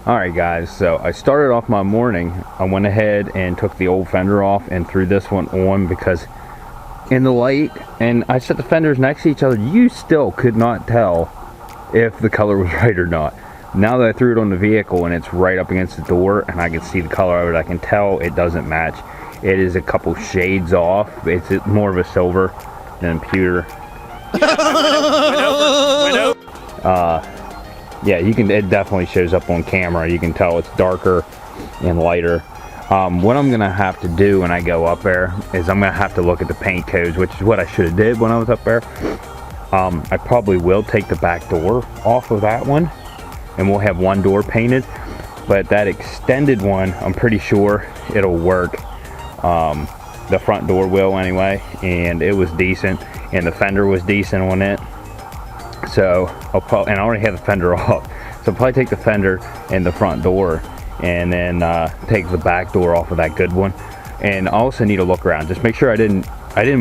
Alright guys, so I started off my morning. I went ahead and took the old fender off and threw this one on because in the light, and I set the fenders next to each other, you still could not tell if the color was right or not. Now that I threw it on the vehicle and it's right up against the door and I can see the color of it, I can tell it doesn't match. It is a couple shades off. It's more of a silver than pewter. Yeah, it definitely shows up on camera. You can tell it's darker and lighter. What I'm gonna have to do when I go up there is I'm gonna have to look at the paint codes, which is what I should have did when I was up there. I probably will take the back door off of that one and we'll have one door painted, but that extended one, I'm pretty sure it'll work. The front door will anyway, and it was decent, and the fender was decent on it. So and I already have the fender off, so I'll probably take the fender and the front door and then take the back door off of that good one. And I also need to look around, just make sure I didn't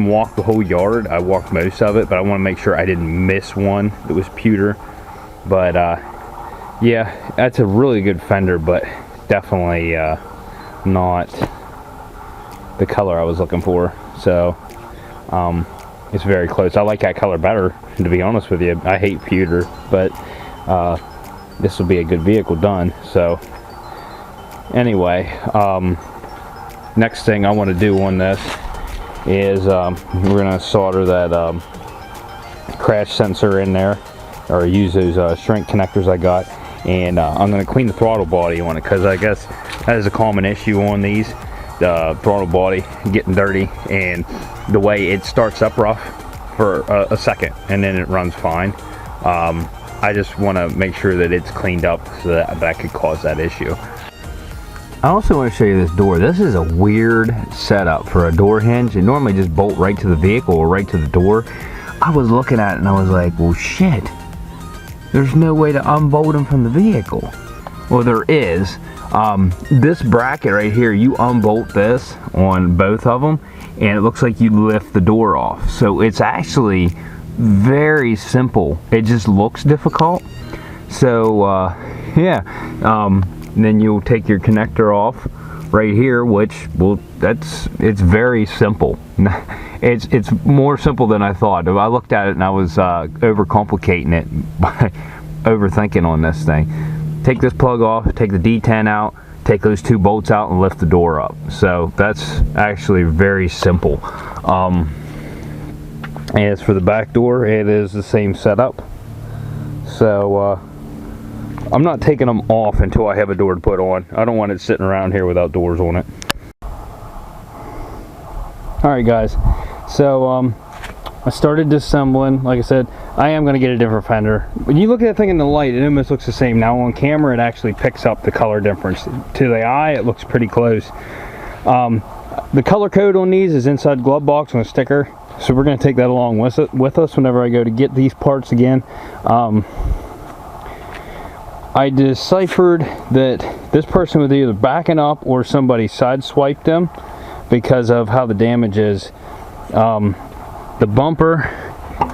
walk the whole yard. I walked most of it, but I want to make sure I didn't miss one that was pewter. But yeah, that's a really good fender, but definitely not the color I was looking for. So it's very close. I like that color better, to be honest with you. I hate pewter, but this will be a good vehicle done. So anyway, next thing I want to do on this is we're going to solder that crash sensor in there, or use those shrink connectors I got, and I'm going to clean the throttle body on it, because I guess that is a common issue on these. The throttle body getting dirty, and the way it starts up rough for a second and then it runs fine. I just want to make sure that it's cleaned up, so that could cause that issue. I also want to show you this door. This is a weird setup for a door hinge. It normally just bolt right to the vehicle or right to the door. I was looking at it and I was like, well shit, there's no way to unbolt them from the vehicle. Well, there is. This bracket right here, you unbolt this on both of them and it looks like you lift the door off. So it's actually very simple. It just looks difficult. So yeah, then you'll take your connector off right here, which, well, it's very simple. It's more simple than I thought. I looked at it and I was overcomplicating it by overthinking on this thing. Take this plug off, take the D10 out, take those two bolts out and lift the door up. So that's actually very simple. As for the back door, it is the same setup. So I'm not taking them off until I have a door to put on. I don't want it sitting around here without doors on it. Alright guys, so I started disassembling. Like I said, I am going to get a different fender. When you look at that thing in the light, it almost looks the same. Now on camera, it actually picks up the color difference. To the eye, it looks pretty close. The color code on these is inside the glove box on a sticker, so we're going to take that along with us whenever I go to get these parts again. I deciphered that this person was either backing up or somebody sideswiped them because of how the damage is. The bumper,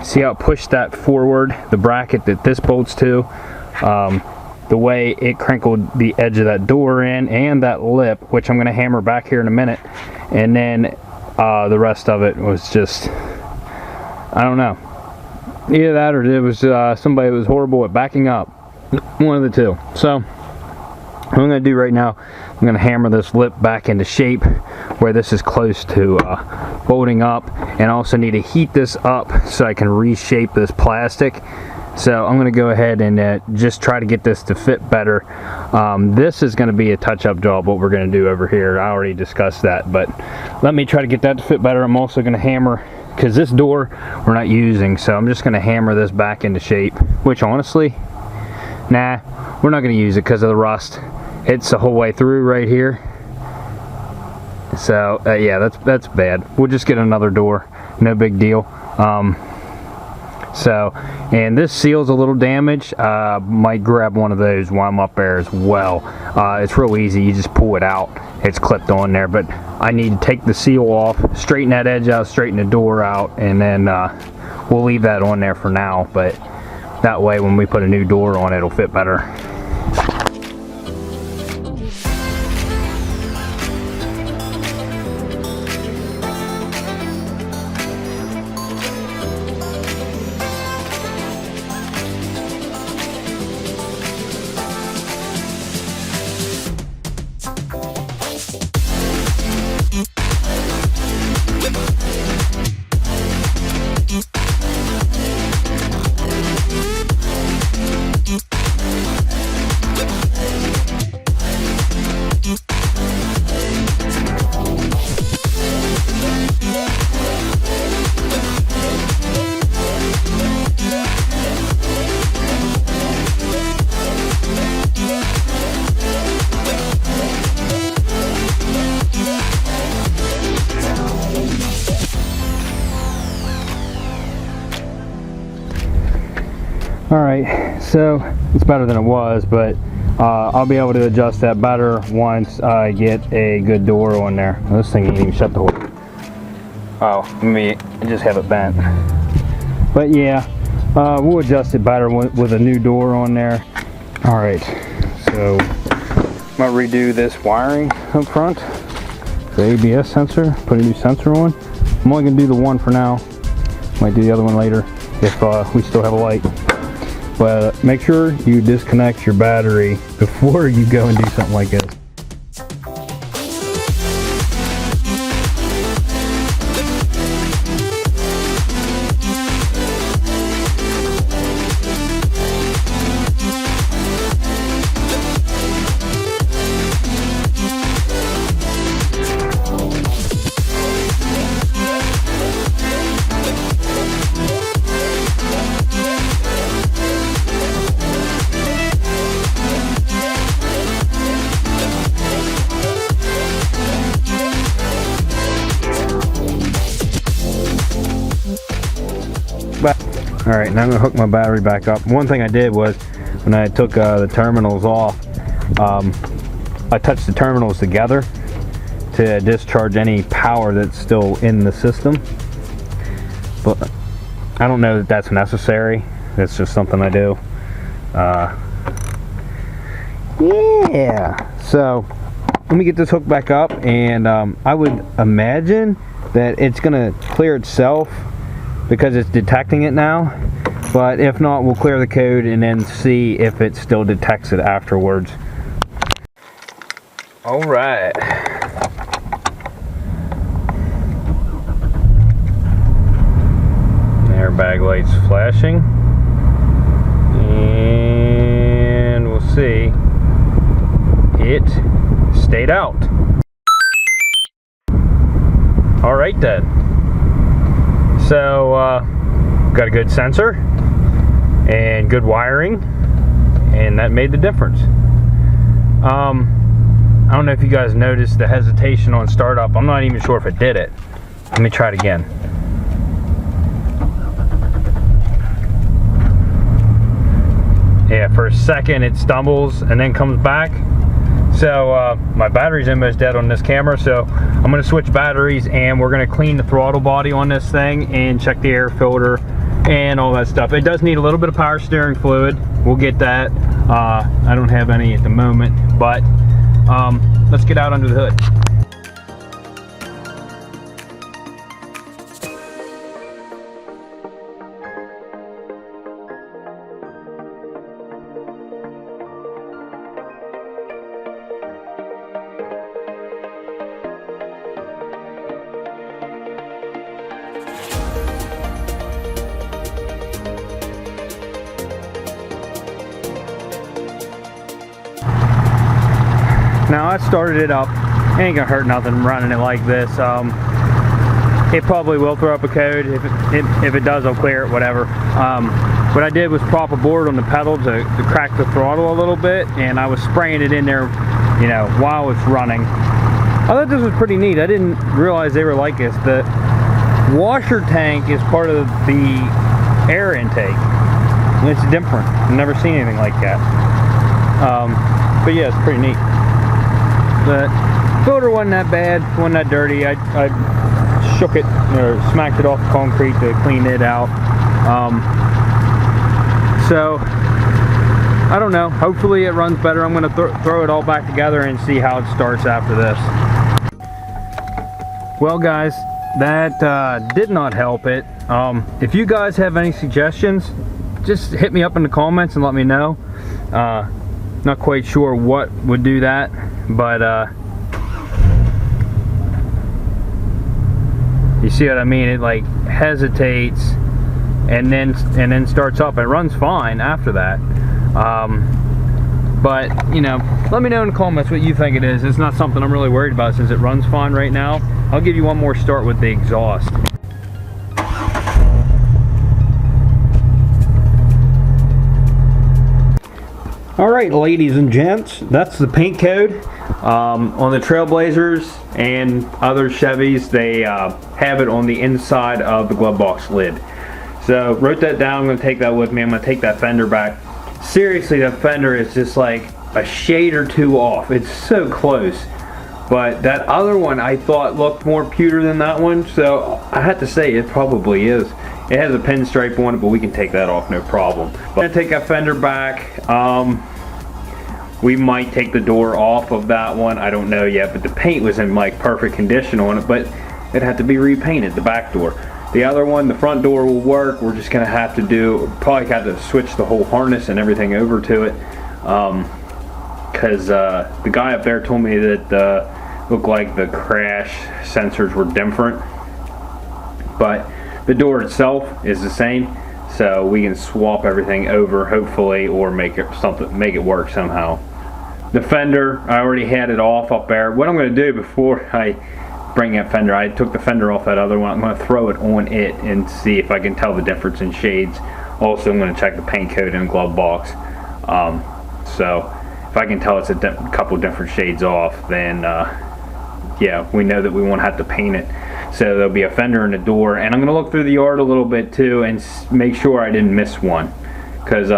see how it pushed that forward, the bracket that this bolts to, the way it crinkled the edge of that door in, and that lip, which I'm going to hammer back here in a minute, and then the rest of it was just, I don't know, either that or it was somebody that was horrible at backing up, one of the two. So what I'm going to do right now, I'm going to hammer this lip back into shape where this is close to bolting up, and I also need to heat this up so I can reshape this plastic. So I'm going to go ahead and just try to get this to fit better. This is going to be a touch-up job, what we're going to do over here. I already discussed that, but let me try to get that to fit better. I'm also going to hammer, because this door we're not using, so I'm just going to hammer this back into shape, which honestly, nah, we're not going to use it because of the rust. It's the whole way through right here. So yeah, that's bad. We'll just get another door, no big deal. And this seal's a little damaged. Might grab one of those while I'm up there as well. It's real easy, you just pull it out, it's clipped on there, but I need to take the seal off, straighten that edge out, straighten the door out, and then we'll leave that on there for now, but that way when we put a new door on, it'll fit better. Alright, so it's better than it was, but I'll be able to adjust that better once I get a good door on there. This thing ain't even shut the door. Oh, let me just have it bent. But yeah, we'll adjust it better with a new door on there. Alright, so I'm going to redo this wiring up front. The ABS sensor, put a new sensor on. I'm only going to do the one for now. Might do the other one later if we still have a light. But make sure you disconnect your battery before you go and do something like this. Alright, now I'm going to hook my battery back up. One thing I did was, when I took the terminals off, I touched the terminals together to discharge any power that's still in the system. But I don't know that that's necessary. It's just something I do. Yeah, so let me get this hooked back up, and I would imagine that it's going to clear itself because it's detecting it now, but if not, we'll clear the code and then see if it still detects it afterwards. Alright. Airbag lights flashing, and we'll see, it stayed out. Alright then. So, got a good sensor and good wiring, and that made the difference. I don't know if you guys noticed the hesitation on startup. I'm not even sure if it did it. Let me try it again. Yeah, for a second it stumbles and then comes back. So my battery's almost dead on this camera, so I'm going to switch batteries and we're going to clean the throttle body on this thing and check the air filter and all that stuff. It does need a little bit of power steering fluid. We'll get that. I don't have any at the moment, but let's get out under the hood. Now I started it up. It ain't gonna hurt nothing running it like this. It probably will throw up a code. If it does, I'll clear it, whatever. What I did was prop a board on the pedal to crack the throttle a little bit, and I was spraying it in there, you know, while it's running. I thought this was pretty neat. I didn't realize they were like this. The washer tank is part of the air intake, and it's different. I've never seen anything like that. But yeah, it's pretty neat. The filter wasn't that bad, wasn't that dirty. I shook it, or smacked it off the concrete to clean it out. So I don't know, hopefully it runs better. I'm going to throw it all back together and see how it starts after this. Well guys, that did not help it. If you guys have any suggestions, just hit me up in the comments and let me know. Not quite sure what would do that, but you see what I mean? It like hesitates and then starts up. It runs fine after that. But you know, let me know in the comments what you think it is. It's not something I'm really worried about since it runs fine right now. I'll give you one more start with the exhaust. Alright, ladies and gents, that's the paint code. On the Trailblazers and other Chevys, they have it on the inside of the glove box lid. So wrote that down. I'm gonna take that with me. I'm gonna take that fender back. Seriously, that fender is just like a shade or two off. It's so close. But that other one I thought looked more pewter than that one, so I had to say it probably is. It has a pinstripe on it, but we can take that off, no problem. But I'm gonna take that fender back. We might take the door off of that one, I don't know yet, but the paint was in like perfect condition on it, but it had to be repainted, the back door. The other one, the front door will work. We're just gonna have to probably have to switch the whole harness and everything over to it. Because the guy up there told me that looked like the crash sensors were different, but the door itself is the same, so we can swap everything over hopefully, or make it work somehow. The fender, I already had it off up there. What I'm going to do before I bring that fender, I took the fender off that other one. I'm going to throw it on it and see if I can tell the difference in shades. Also, I'm going to check the paint code in the glove box. So if I can tell it's a couple different shades off, then yeah, we know that we won't have to paint it. So there'll be a fender in the door, and I'm going to look through the yard a little bit too and make sure I didn't miss one, because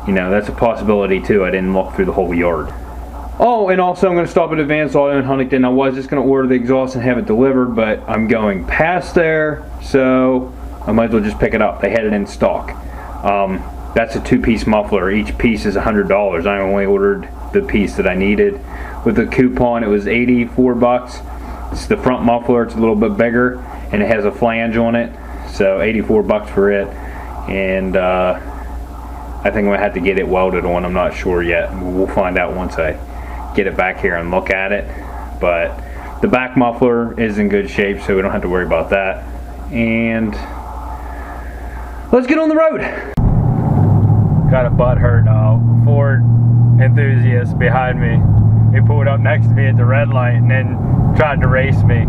you know, that's a possibility too. I didn't look through the whole yard. Oh, and also I'm going to stop at Advanced Auto in Huntington. I was just going to order the exhaust and have it delivered, but I'm going past there, so I might as well just pick it up. They had it in stock. That's a 2-piece muffler. Each piece is $100. I only ordered the piece that I needed. With the coupon, it was 84 bucks. It's the front muffler. It's a little bit bigger, and it has a flange on it, so 84 bucks for it. And I think I'm gonna have to get it welded on. I'm not sure yet. We'll find out once I get it back here and look at it. But the back muffler is in good shape, so we don't have to worry about that. And let's get on the road. Got a butthurt Ford enthusiast behind me. He pulled up next to me at the red light and then tried to race me.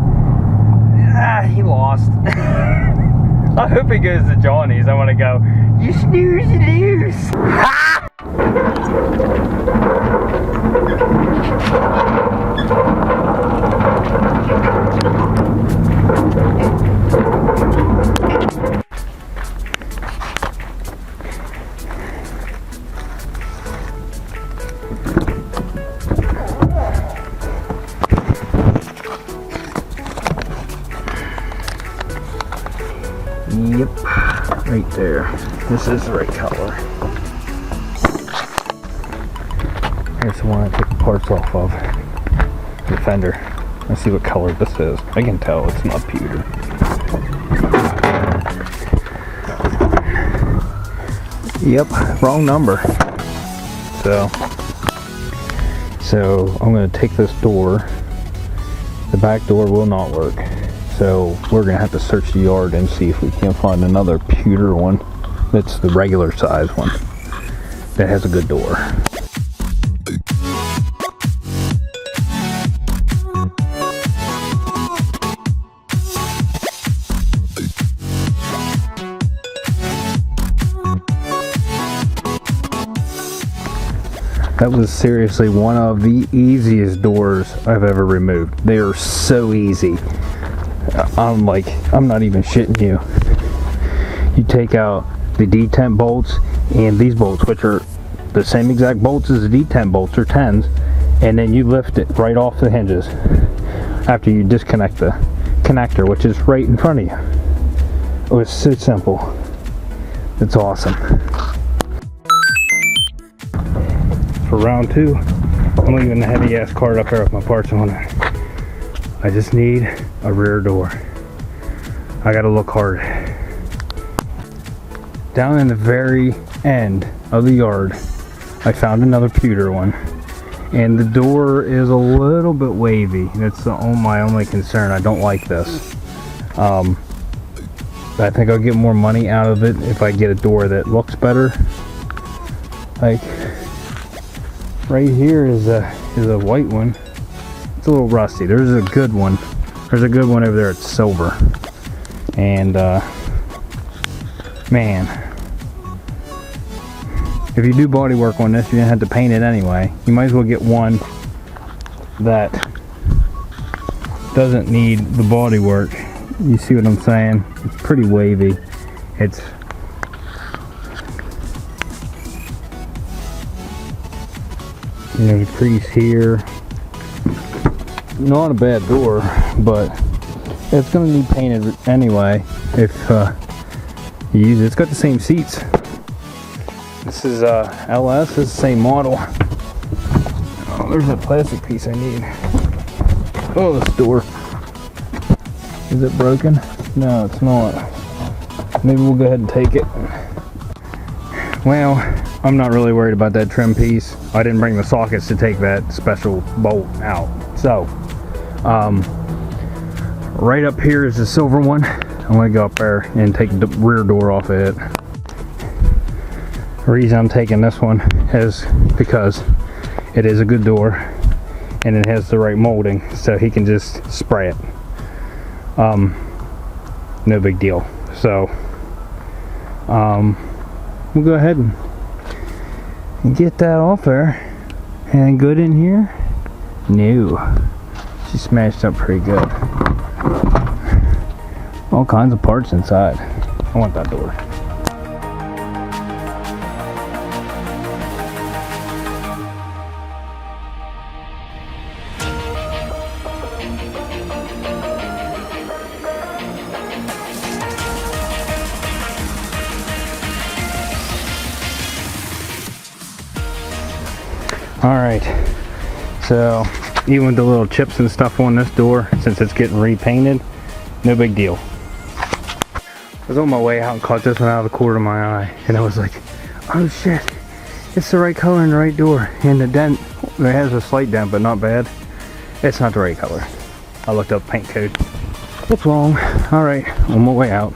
He lost. I hope he goes to Johnny's. I want to go, you snooze and lose. Ha! Yep, right there. This is the right color. Here's the one I took the parts off of. The fender. Let's see what color this is. I can tell it's not pewter. Yep, wrong number. So I'm going to take this door. The back door will not work. So we're going to have to search the yard and see if we can find another pewter one that's the regular size one that has a good door. That was seriously one of the easiest doors I've ever removed. They are so easy. I'm not even shitting you. You take out the detent bolts and these bolts, which are the same exact bolts as the detent bolts, or 10s, and then you lift it right off the hinges after you disconnect the connector, which is right in front of you. It was so simple. It's awesome. For round 2, I'm leaving the heavy ass cart up there with my parts on it. I just need a rear door. I gotta look hard. Down in the very end of the yard, I found another pewter one. And the door is a little bit wavy. That's my only concern. I don't like this. I think I'll get more money out of it if I get a door that looks better. Like, right here is a white one. It's a little rusty. There's a good one. There's a good one over there. It's silver. And man, if you do body work on this, you're gonna have to paint it anyway. You might as well get one that doesn't need the body work. You see what I'm saying? It's pretty wavy, It's there's a crease here. Not a bad door, but it's going to need painted anyway if you use it. It's got the same seats. This is LS. This is the same model. Oh, there's that plastic piece I need. Oh, this door. Is it broken? No, it's not. Maybe we'll go ahead and take it. Well, I'm not really worried about that trim piece. I didn't bring the sockets to take that special bolt out. So, right up here is the silver one. I'm going to go up there and take the rear door off of it. The reason I'm taking this one is because it is a good door and it has the right molding, so he can just spray it. No big deal. So we'll go ahead and get that off there. And good in here? No. She smashed up pretty good. All kinds of parts inside. I want that door. Alright, so even with the little chips and stuff on this door, since it's getting repainted, no big deal. I was on my way out and caught this one out of the corner of my eye, and I was like, oh shit, it's the right color and the right door. And the dent, it has a slight dent, but not bad. It's not the right color. I looked up paint code. What's wrong? Alright, on my way out.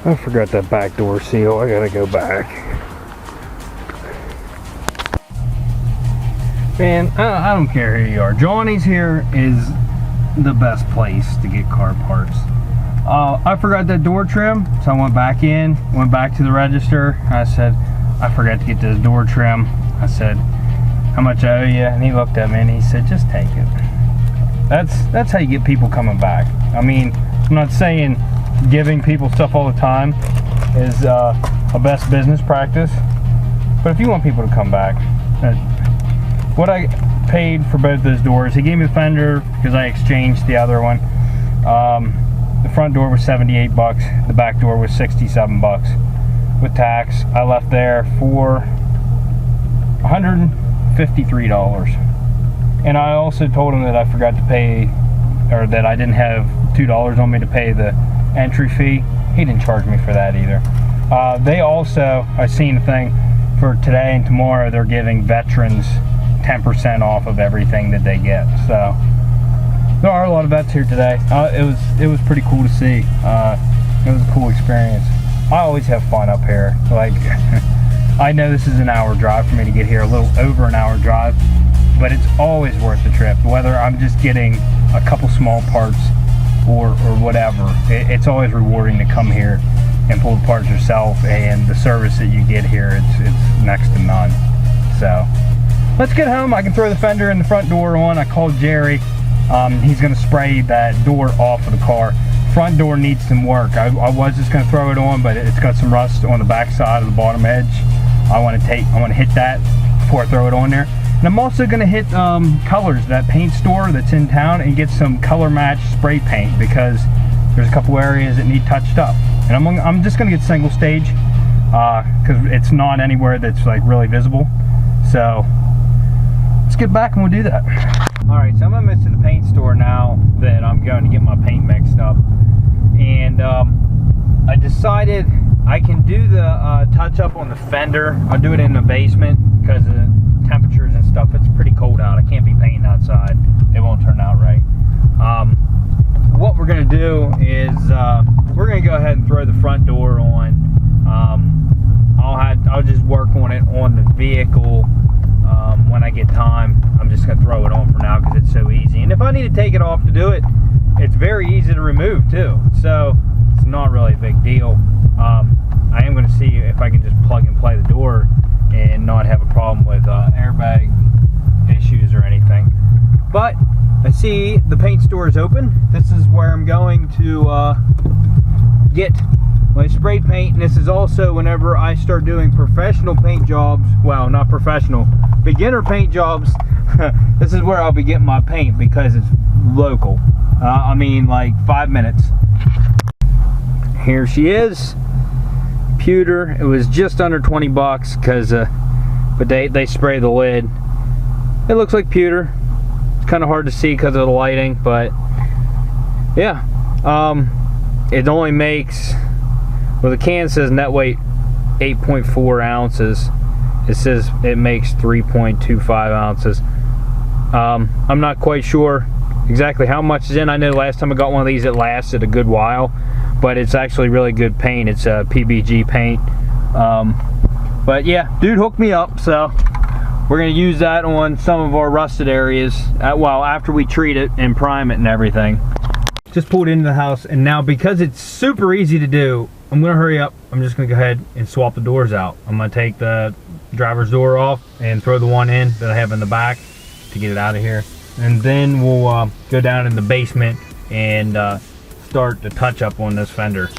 I forgot that back door seal. I gotta go back. Man, I don't care who you are. Johnny's here is the best place to get car parts. I forgot that door trim, so I went back in, went back to the register. I said, I forgot to get this door trim. I said, how much I owe you? And he looked at me and he said, just take it. That's how you get people coming back. I mean, I'm not saying giving people stuff all the time is a best business practice, but if you want people to come back, what I paid for both those doors, he gave me the fender because I exchanged the other one. The front door was 78 bucks, the back door was 67 bucks. With tax, I left there for $153. And I also told him that I forgot to pay, or that I didn't have $2 on me to pay the entry fee. He didn't charge me for that either. They also, I seen a thing for today and tomorrow, they're giving veterans 10% off of everything that they get. So there are a lot of vets here today. It was pretty cool to see. It was a cool experience. I always have fun up here. Like, I know this is an hour drive for me to get here, a little over an hour drive, but it's always worth the trip, whether I'm just getting a couple small parts or whatever. It's always rewarding to come here and pull the parts yourself, and the service that you get here, it's next to none. So let's get home. I can throw the fender and the front door on. I called Jerry. He's going to spray that door off of the car. Front door needs some work. I was just going to throw it on, but it's got some rust on the back side of the bottom edge. I want to hit that before I throw it on there. And I'm also going to hit Colors, that paint store that's in town, and get some color match spray paint, because there's a couple areas that need touched up. And I'm just going to get single stage because it's not anywhere that's like really visible. So let's get back and we'll do that. Alright, so I'm going to move to the paint store now that I'm going to get my paint mixed up. And I decided I can do the touch up on the fender. I'll do it in the basement because of the temperatures and stuff. It's pretty cold out. I can't be painting outside. It won't turn out right. What we're going to do is we're going to go ahead and throw the front door on. I'll just work on it on the vehicle when I get time. I'm just going to throw it on for now because it's so easy. And if I need to take it off to do it, it's very easy to remove too. So it's not really a big deal. I am going to see if I can just plug and play the door and not have a problem with airbag issues or anything. But I see the paint store is open. This is where I'm going to get my spray paint, and this is also whenever I start doing professional paint jobs, well, not professional, beginner paint jobs, this is where I'll be getting my paint because it's local. I mean like 5 minutes. Here she is, pewter. It was just under 20 bucks because but they spray the lid. It looks like pewter. It's kind of hard to see because of the lighting, but yeah, it only makes, well, the can says net weight 8.4 ounces. It says it makes 3.25 ounces. I'm not quite sure exactly how much is in. I know last time I got one of these it lasted a good while, but it's actually really good paint. It's a PBG paint. But yeah, dude hooked me up, so we're gonna use that on some of our rusted areas, well, after we treat it and prime it and everything. Just pulled into the house, and now because it's super easy to do, I'm gonna hurry up. I'm just gonna go ahead and swap the doors out. I'm gonna take the driver's door off and throw the one in that I have in the back to get it out of here. And then we'll go down in the basement and start the touch up on this fender.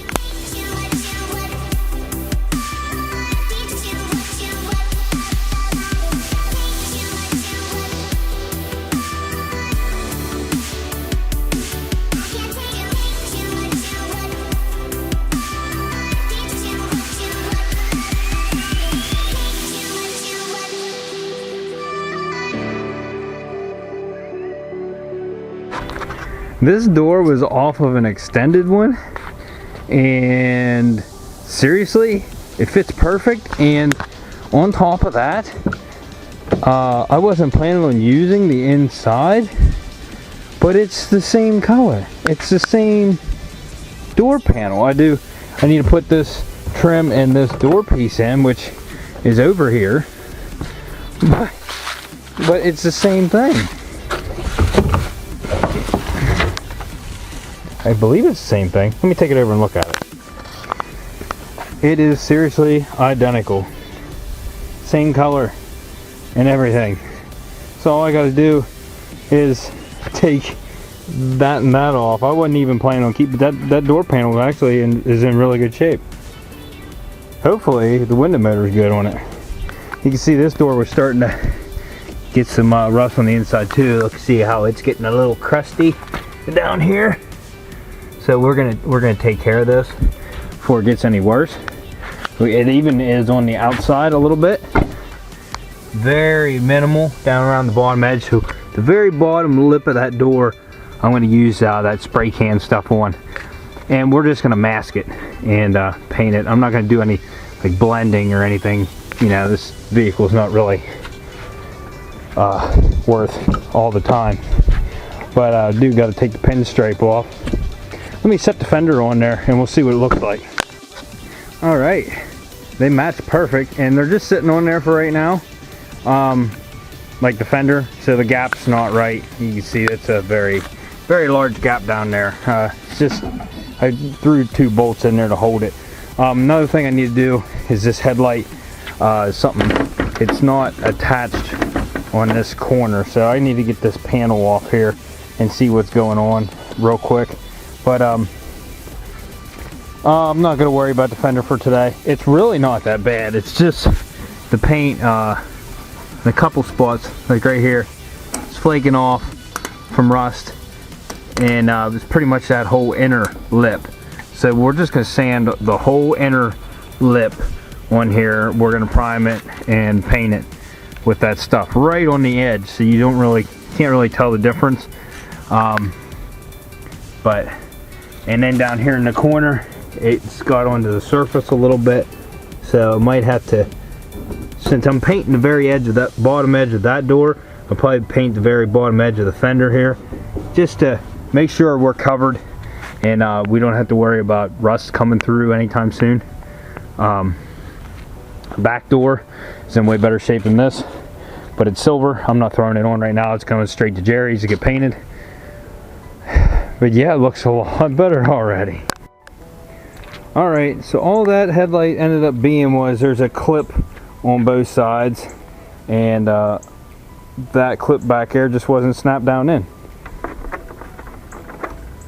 This door was off of an extended one, and seriously, it fits perfect. And on top of that, I wasn't planning on using the inside, but it's the same color. It's the same door panel. I need to put this trim and this door piece in, which is over here, but it's the same thing. I believe it's the same thing. Let me take it over and look at it. It is seriously identical. Same color and everything. So all I gotta do is take that and that off. I wasn't even planning on keeping that door panel. Actually is in really good shape. Hopefully the window motor is good on it. You can see this door was starting to get some rust on the inside too. Let's see how it's getting a little crusty down here. So we're gonna take care of this before it gets any worse. It even is on the outside a little bit, very minimal down around the bottom edge. So the very bottom lip of that door, I'm going to use that spray can stuff on, and we're just going to mask it and paint it. I'm not going to do any like blending or anything. You know, this vehicle is not really worth all the time, but I do got to take the pinstripe off. Let me set the fender on there and we'll see what it looks like. Alright, they match perfect, and they're just sitting on there for right now. Like the fender, so the gap's not right. You can see it's a very, very large gap down there. It's just, I threw 2 bolts in there to hold it. Another thing I need to do is this headlight, something, it's not attached on this corner, so I need to get this panel off here and see what's going on real quick. But I'm not going to worry about the fender for today. It's really not that bad. It's just the paint, the couple spots, like right here, it's flaking off from rust, and it's pretty much that whole inner lip. So we're just going to sand the whole inner lip on here. We're going to prime it and paint it with that stuff right on the edge, so you can't really tell the difference. And then down here in the corner, it's got onto the surface a little bit, so I might have to, since I'm painting the very edge of that bottom edge of that door, I'll probably paint the very bottom edge of the fender here, just to make sure we're covered and we don't have to worry about rust coming through anytime soon. Back door is in way better shape than this, but it's silver. I'm not throwing it on right now. It's coming straight to Jerry's to get painted. But yeah, it looks a lot better already. Alright, so all that headlight ended up being was there's a clip on both sides, and that clip back there just wasn't snapped down in.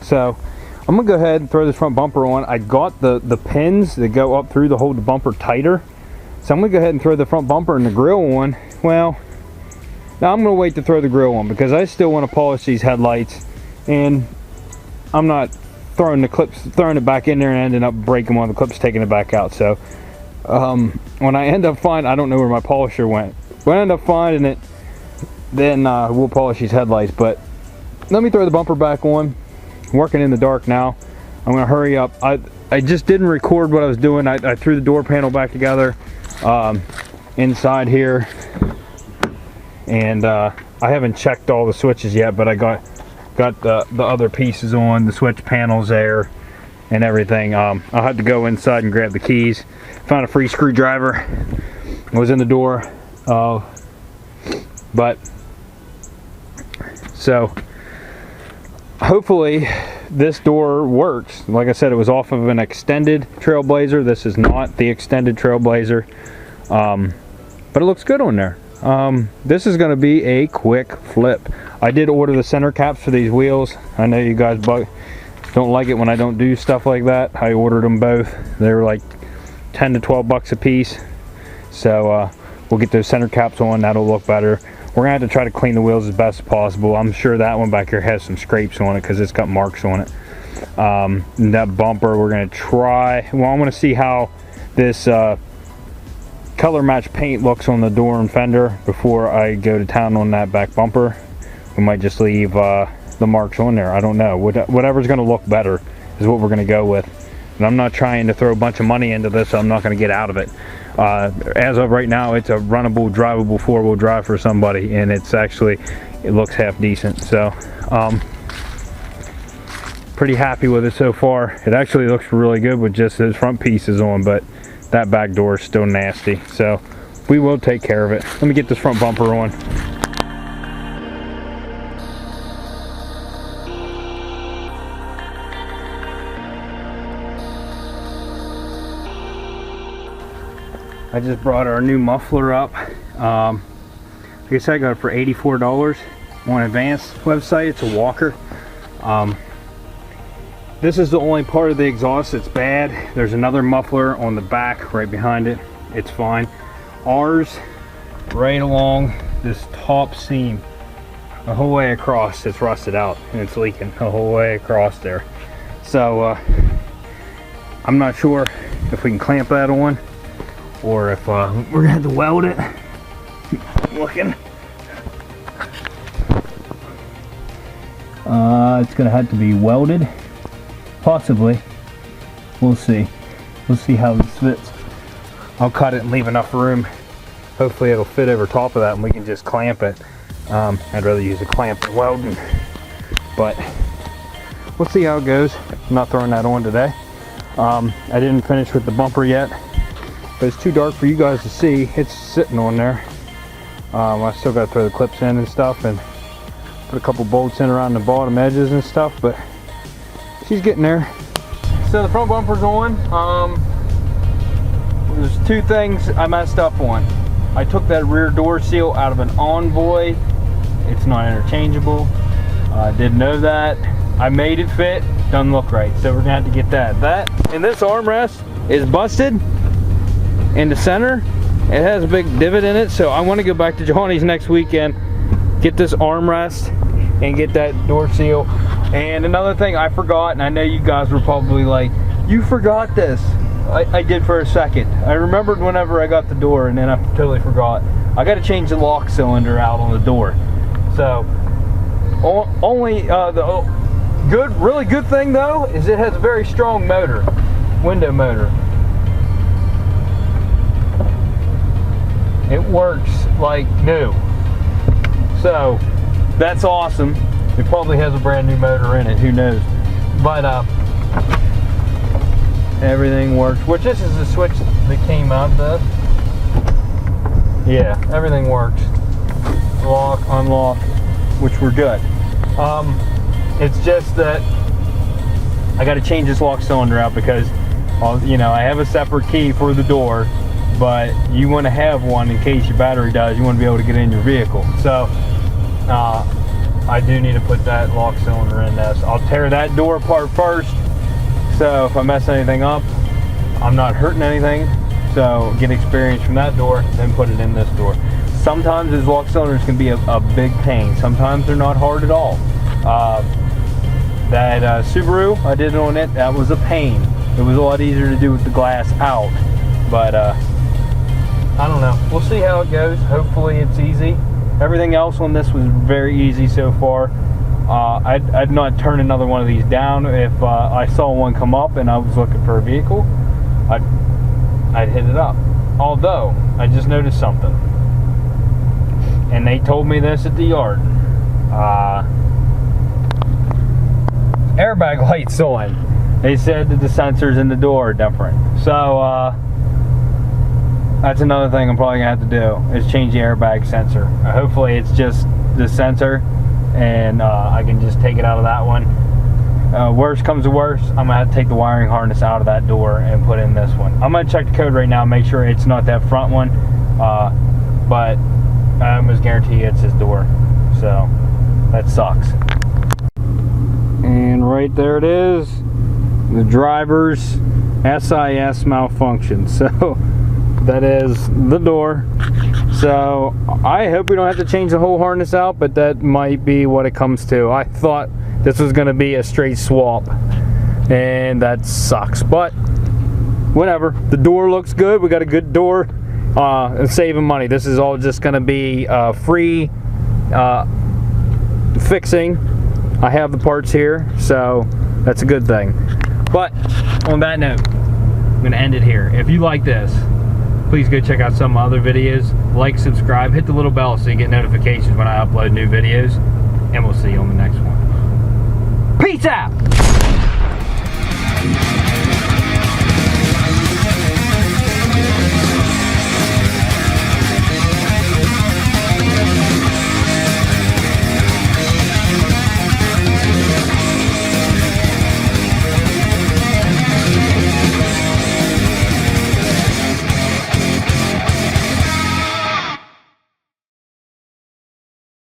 So I'm gonna go ahead and throw this front bumper on. I got the pins that go up through to hold the bumper tighter. So I'm gonna go ahead and throw the front bumper and the grill on. Well, now I'm gonna wait to throw the grill on because I still want to polish these headlights, and I'm not throwing it back in there and ending up breaking one of the clips, taking it back out. So when I end up finding, I don't know where my polisher went. When I end up finding it, then we'll polish these headlights. But let me throw the bumper back on. I'm working in the dark now. I'm gonna hurry up. I just didn't record what I was doing. I threw the door panel back together inside here, and I haven't checked all the switches yet, but I got the other pieces on, the switch panels there and everything. I'll have to go inside and grab the keys. Found a free screwdriver. It was in the door. But so hopefully this door works. Like I said, it was off of an extended Trailblazer. This is not the extended Trailblazer, but it looks good on there. This is going to be a quick flip. I did order the center caps for these wheels. I know you guys don't like it when I don't do stuff like that. I ordered them both. They were like 10 to 12 bucks a piece. So we'll get those center caps on. That'll look better. We're gonna have to try to clean the wheels as best as possible. I'm sure that one back here has some scrapes on it because it's got marks on it. And that bumper, we're gonna try. Well, I want to see how this color match paint looks on the door and fender before I go to town on that back bumper. We might just leave the marks on there. I don't know. Whatever's gonna look better is what we're gonna go with. And I'm not trying to throw a bunch of money into this. So I'm not gonna get out of it. As of right now, it's a runnable, drivable four-wheel drive for somebody, and it looks half decent. So pretty happy with it so far. It actually looks really good with just those front pieces on, but that back door is still nasty. So we will take care of it. Let me get this front bumper on. I just brought our new muffler up. Like I said, I got it for $84 on Advanced website. It's a Walker. This is the only part of the exhaust that's bad. There's another muffler on the back right behind it. It's fine. Ours, right along this top seam, the whole way across, it's rusted out and it's leaking the whole way across there. So I'm not sure if we can clamp that on, or if we're gonna have to weld it. I'm looking. It's gonna have to be welded, possibly. We'll see. We'll see how this fits. I'll cut it and leave enough room. Hopefully it'll fit over top of that and we can just clamp it. I'd rather use a clamp than welding, but we'll see how it goes. I'm not throwing that on today. I didn't finish with the bumper yet. But it's too dark for you guys to see. It's sitting on there. I still got to throw the clips in and stuff and put a couple bolts in around the bottom edges and stuff, but she's getting there. So the front bumper's on. There's two things I messed up on. I took that rear door seal out of an Envoy. It's not interchangeable. I didn't know that. I made it fit. Doesn't look right, so we're gonna have to get that. And this armrest is busted in the center. It has a big divot in it, so I want to go back to Johnny's next weekend, get this armrest and get that door seal. And another thing I forgot, and I know you guys were probably like, you forgot this. I did for a second. I remembered whenever I got the door, and then I totally forgot. I got to change the lock cylinder out on the door. So only the really good thing though is it has a very strong motor, window motor. It works like new. So that's awesome. It probably has a brand new motor in it, who knows. But everything works. Which this is the switch that came out of this. Yeah, everything works. Lock, unlock, which we're good. It's just that I got to change this lock cylinder out because, you know, I have a separate key for the door, but you want to have one in case your battery dies. You want to be able to get in your vehicle. So I do need to put that lock cylinder in this. I'll tear that door apart first, so if I mess anything up, I'm not hurting anything. So get experience from that door, then put it in this door. Sometimes these lock cylinders can be a big pain. Sometimes they're not hard at all. That Subaru, I did it on it, that was a pain. It was a lot easier to do with the glass out. But I don't know. We'll see how it goes. Hopefully it's easy. Everything else on this was very easy so far. I'd not turn another one of these down. If I saw one come up and I was looking for a vehicle, I'd hit it up. Although, I just noticed something. And they told me this at the yard. Airbag lights on. They said that the sensors in the door are different. So, that's another thing I'm probably gonna have to do, is change the airbag sensor. Hopefully it's just the sensor, and I can just take it out of that one. Worst comes to worst, I'm gonna have to take the wiring harness out of that door and put in this one. I'm gonna check the code right now, make sure it's not that front one, but I almost guarantee it's his door, so that sucks. And right there it is, the driver's SIS malfunction. So that is the door. So I hope we don't have to change the whole harness out, but that might be what it comes to. I thought this was going to be a straight swap, and that sucks, but whatever. The door looks good. We got a good door, and saving money. This is all just going to be free fixing. I have the parts here, so that's a good thing. But on that note, I'm going to end it here. If you like this, please go check out some other videos. Like, subscribe, hit the little bell so you get notifications when I upload new videos, and we'll see you on the next one. Peace out!